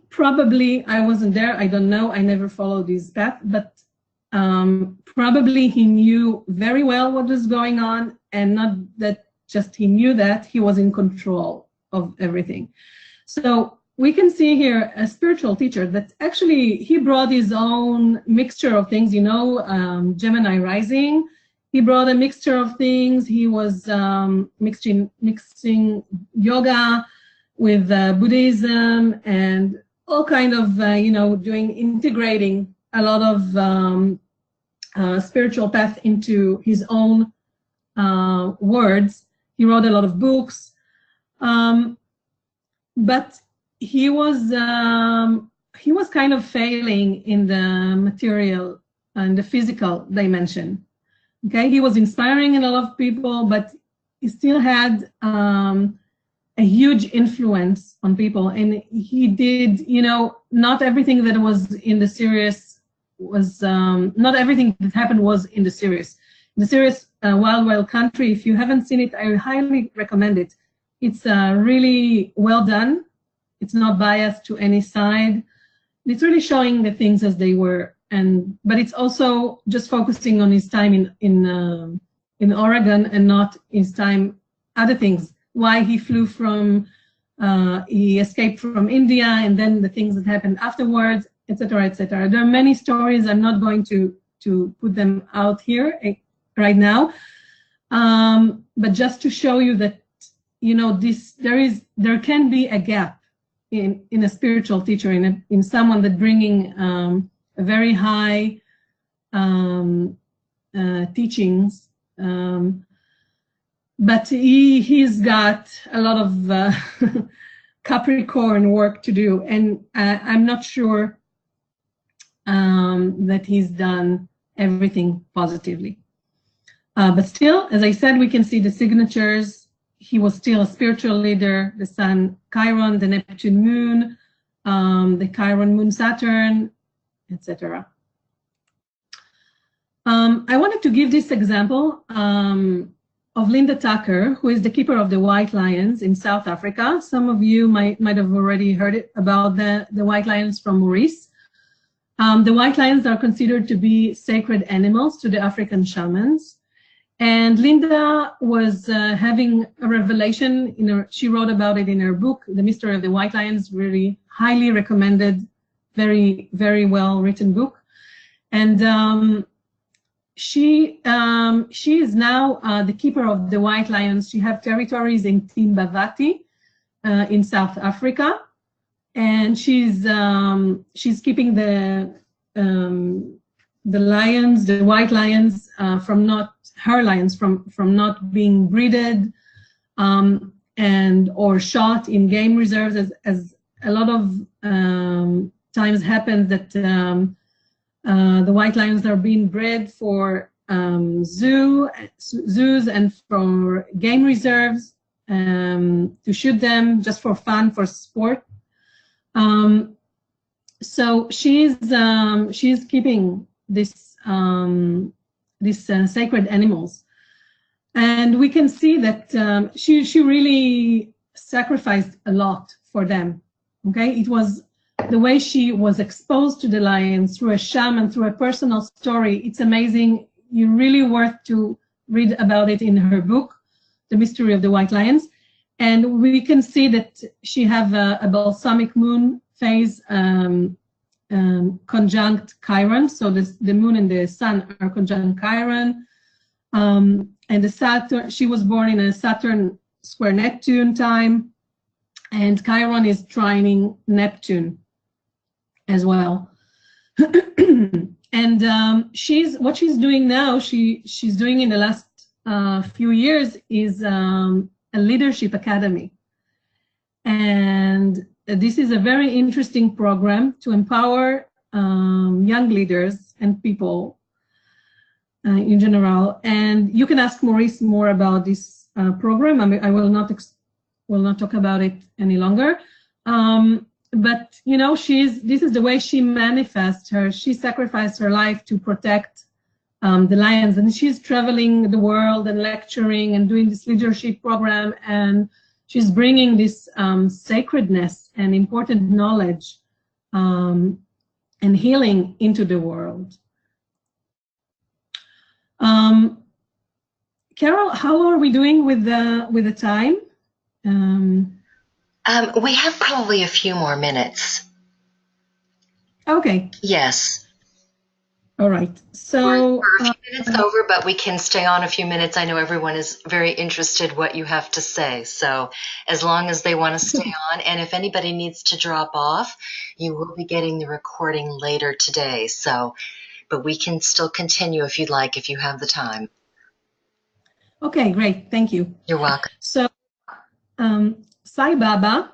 probably, I wasn't there, I don't know, I never followed his path, but probably he knew very well what was going on, and not that just he knew that, he was in control of everything. So we can see here a spiritual teacher that actually he brought his own mixture of things, Gemini rising. He brought a mixture of things. He was mixing yoga with Buddhism and all kind of, integrating a lot of spiritual path into his own words. He wrote a lot of books, but he was kind of failing in the material and the physical dimension. Okay, he was inspiring a lot of people, but he still had a huge influence on people, and he did, not everything that was in the series was not everything that happened was in the series. The series Wild Wild Country, if you haven't seen it, I highly recommend it. It's really well done. It's not biased to any side. It's really showing the things as they were, but it's also just focusing on his time in Oregon and not his time other things. Why he flew from, he escaped from India, and then the things that happened afterwards, etc., etc. There are many stories. I'm not going to put them out here right now, but just to show you that there can be a gap in a spiritual teacher, in someone that bringing a very high teachings, but he's got a lot of Capricorn work to do, and I'm not sure that he's done everything positively. But still, as I said, we can see the signatures. He was still a spiritual leader, the Sun Chiron, the Neptune Moon, the Chiron Moon Saturn, etc. I wanted to give this example of Linda Tucker, who is the keeper of the White Lions in South Africa. Some of you might have already heard it about the White Lions from Maurice. The White Lions are considered to be sacred animals to the African shamans. And Linda was having a revelation. She wrote about it in her book, The Mystery of the White Lions, really highly recommended, very, very well written book. And she is now the keeper of the White Lions. She has territories in Timbavati in South Africa, and she's keeping the lions, the White Lions, from not being breeded or shot in game reserves, as a lot of times happens that the White Lions are being bred for zoos and for game reserves to shoot them just for fun, for sport. So she's keeping this sacred animals, and we can see that she really sacrificed a lot for them. Okay, it was the way she was exposed to the lions through a shaman, through a personal story. It's amazing. You're really worth to read about it in her book, The Mystery of the White Lions. And we can see that she have a balsamic moon phase conjunct Chiron. So the moon and the sun are conjunct Chiron. And the Saturn, she was born in a Saturn square Neptune time, and Chiron is trining Neptune as well. And what she's doing now, she's doing in the last few years is a leadership academy. And this is a very interesting program to empower young leaders and people in general. And you can ask Maurice more about this program. I will not talk about it any longer. But you know, this is the way she manifests she sacrificed her life to protect the lions, and she's traveling the world and lecturing and doing this leadership program, and she's bringing this sacredness and important knowledge and healing into the world. Carol, how are we doing with the time? We have probably a few more minutes. Okay. Yes. All right. So we're a few minutes over, but we can stay on a few minutes. I know everyone is very interested what you have to say. So as long as they want to stay on, and if anybody needs to drop off, you will be getting the recording later today. So, but we can still continue if you'd like, if you have the time. Okay, great. Thank you. You're welcome. So Sai Baba,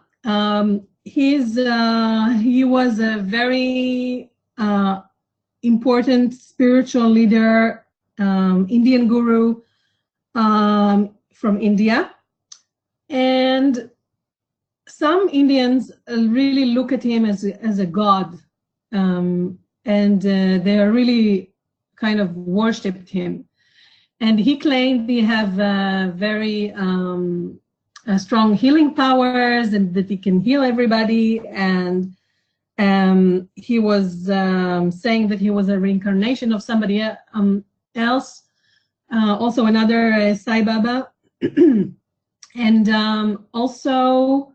he was a very important spiritual leader, Indian guru from India. And some Indians really look at him as a god, and they are really kind of worshipped him. And he claimed he have very strong healing powers, and that he can heal everybody. And he was saying that he was a reincarnation of somebody else, also another Sai Baba. And also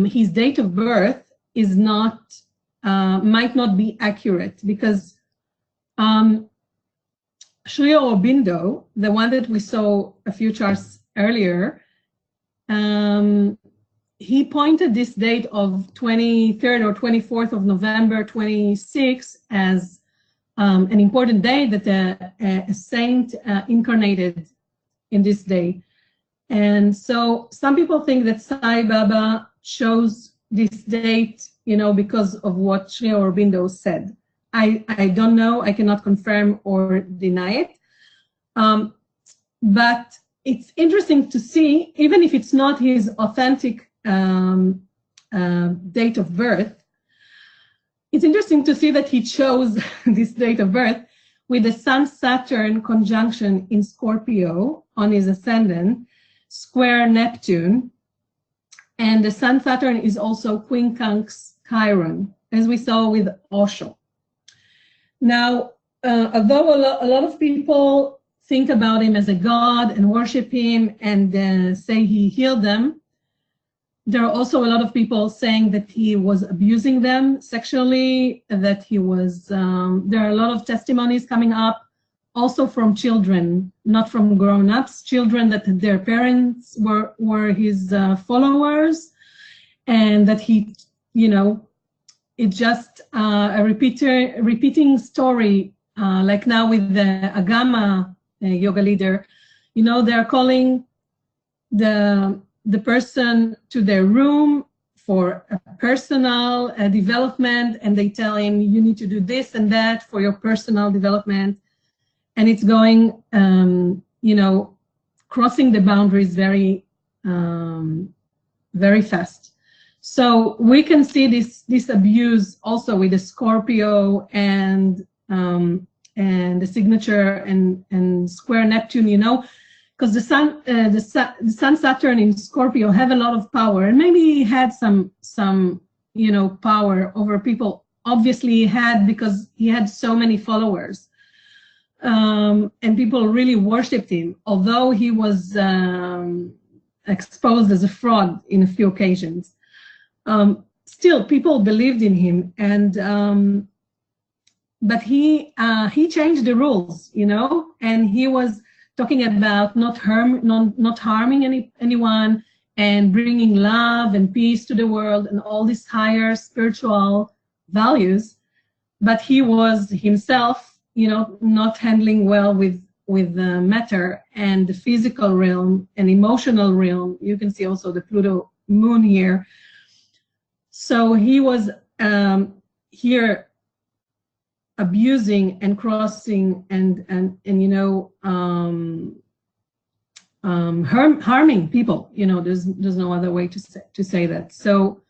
his date of birth is not, might not be accurate, because Sri Aurobindo, the one that we saw a few charts earlier, he pointed this date of 23rd or 24th of November 26 as an important day, that a saint incarnated in this day. And so some people think that Sai Baba chose this date, you know, because of what Sri Aurobindo said. I don't know, I cannot confirm or deny it. But it's interesting to see, even if it's not his authentic date of birth, it's interesting to see that he chose this date of birth with the Sun-Saturn conjunction in Scorpio on his ascendant, square Neptune, and the Sun-Saturn is also quincunx Chiron, as we saw with Osho. Now, although a lot of people think about him as a god and worship him and say he healed them, there are also a lot of people saying that he was abusing them sexually, that he was, there are a lot of testimonies coming up also from children, not from grown-ups, children that their parents were his followers, and that he, you know, it's just a repeating story, like now with the Agama yoga leader. You know, they're calling the person to their room for a personal development, and they tell him, you need to do this and that for your personal development. And it's going, you know, crossing the boundaries very, very fast. So we can see this abuse also with the Scorpio and the signature and square Neptune, you know, because the Sun Saturn in Scorpio have a lot of power, and maybe he had some you know, power over people. Obviously he had, because he had so many followers, and people really worshipped him, although he was exposed as a fraud in a few occasions. Still, people believed in him, and but he changed the rules, you know, and he was talking about not harming anyone, and bringing love and peace to the world and all these higher spiritual values. But he was himself, not handling well with the matter and the physical realm and emotional realm. You can see also the Pluto moon here. So he was here abusing and crossing and harming people. There's no other way to say that. So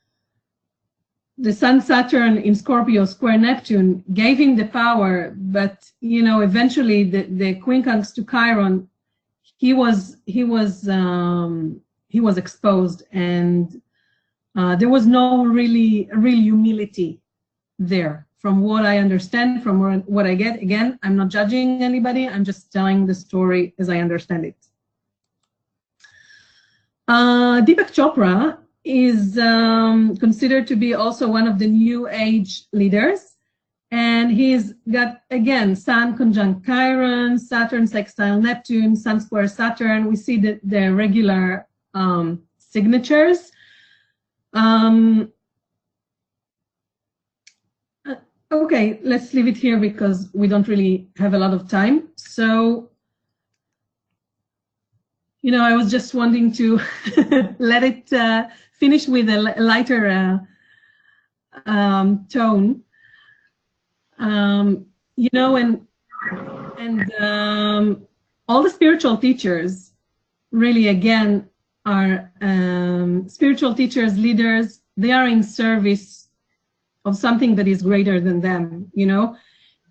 the Sun Saturn in Scorpio square Neptune gave him the power, but eventually the quincunx to Chiron, he was exposed, and there was no real humility there, from what I understand, from what I get. Again, I'm not judging anybody, I'm just telling the story as I understand it. Deepak Chopra is considered to be also one of the New Age leaders, and he's got, again, Sun conjunct Chiron, Saturn sextile Neptune, Sun square Saturn. We see the regular signatures. Okay, let's leave it here because we don't really have a lot of time. So, I was just wanting to let it finish with a lighter tone. All the spiritual teachers really, again, are spiritual teachers, leaders. They are in service of something that is greater than them,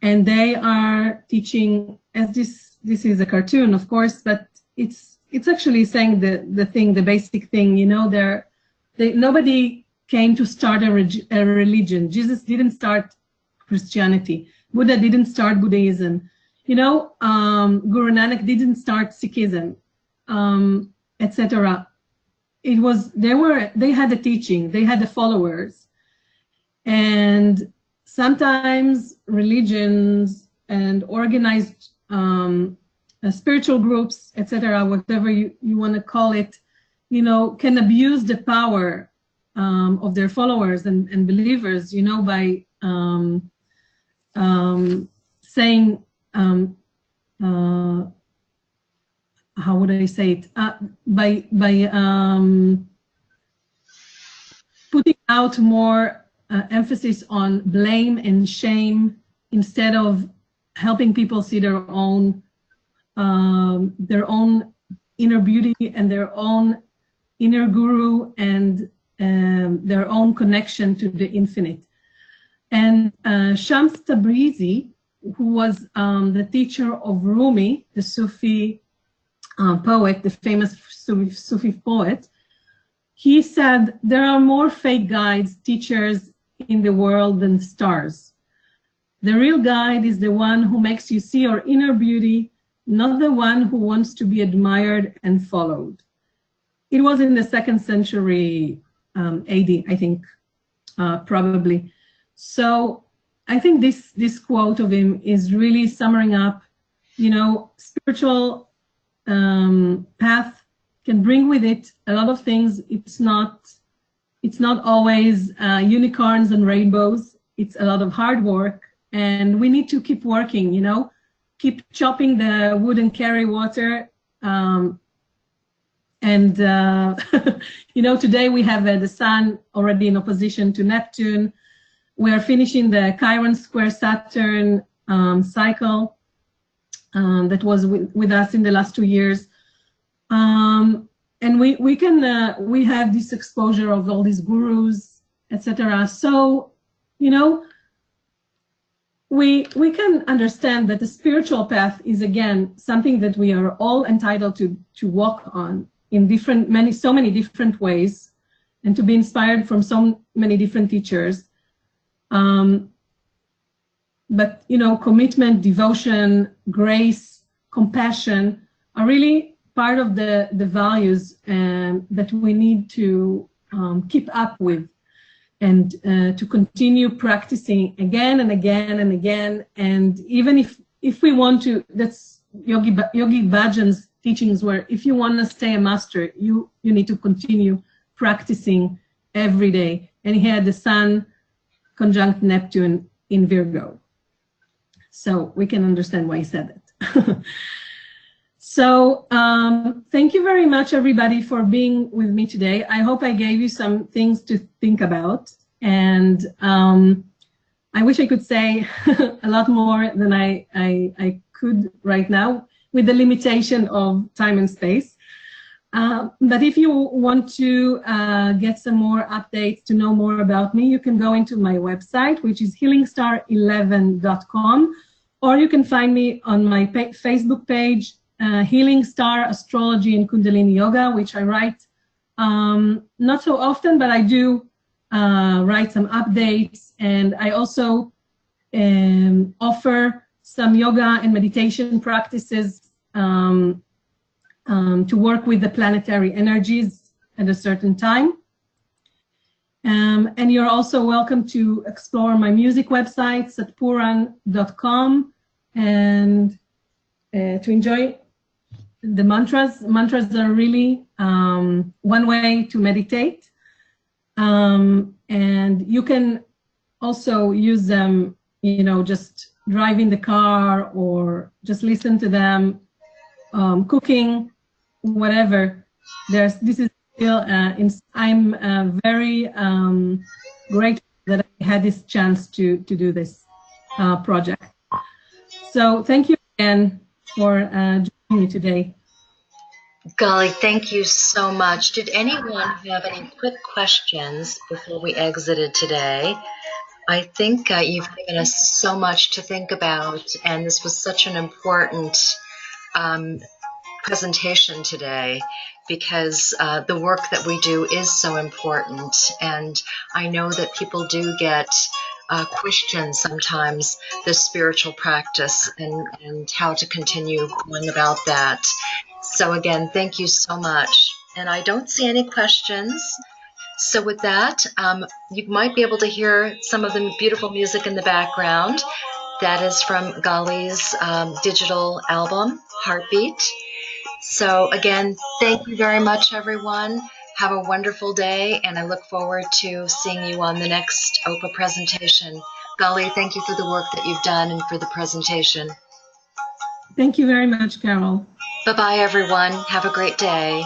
and they are teaching, as this is a cartoon, of course, but it's actually saying the basic thing. Nobody came to start a religion. Jesus didn't start Christianity. Buddha didn't start Buddhism. Guru Nanak didn't start Sikhism, etc. They had a teaching, they had the followers, and sometimes religions and organized spiritual groups, etc., whatever you want to call it, can abuse the power of their followers and believers, by saying, how would I say it? By putting out more emphasis on blame and shame instead of helping people see their own inner beauty and their own inner guru and their own connection to the infinite. And Shams Tabrizi, who was the teacher of Rumi, the Sufi poet, the famous Sufi poet, he said, there are more fake guides, teachers in the world than stars. The real guide is the one who makes you see your inner beauty, not the one who wants to be admired and followed. It was in the 2nd century AD, I think, probably. So I think this quote of him is really summing up, spiritual path can bring with it a lot of things. It's not always unicorns and rainbows. It's a lot of hard work, and we need to keep working, keep chopping the wood and carry water. Today we have the Sun already in opposition to Neptune. We are finishing the Chiron square Saturn cycle that was with us in the last 2 years. And we have this exposure of all these gurus, etc. So, we can understand that the spiritual path is, again, something that we are all entitled to walk on in so many different ways, and to be inspired from so many different teachers. But commitment, devotion, grace, compassion are really part of the values that we need to keep up with, and to continue practicing again and again and again. And even if we want to, that's Yogi Bhajan's teachings were, if you want to stay a master, you need to continue practicing every day. And he had the Sun conjunct Neptune in Virgo. So we can understand why he said it. So thank you very much, everybody, for being with me today. I hope I gave you some things to think about. And I wish I could say a lot more than I could right now with the limitation of time and space. But if you want to get some more updates, to know more about me, you can go into my website, which is healingstar11.com, or you can find me on my Facebook page, Healing Star Astrology and Kundalini Yoga, which I write not so often, but I do write some updates, and I also offer some yoga and meditation practices to work with the planetary energies at a certain time. And you're also welcome to explore my music website, satpuran.com, and to enjoy the mantras. Mantras are really one way to meditate. And you can also use them, just driving the car or just listen to them, cooking, whatever. This is still, I'm very grateful that I had this chance to do this project. So thank you again for joining me today. Gali, thank you so much. Did anyone have any quick questions before we exited today? I think you've given us so much to think about, and this was such an important presentation today, because the work that we do is so important, and I know that people do get question sometimes the spiritual practice and how to continue going about that. So again, thank you so much. And I don't see any questions. So with that, you might be able to hear some of the beautiful music in the background. That is from Gali's digital album, Heartbeat. So again, thank you very much, everyone. Have a wonderful day, and I look forward to seeing you on the next OPA presentation. Gali, thank you for the work that you've done and for the presentation. Thank you very much, Carol. Bye-bye, everyone. Have a great day.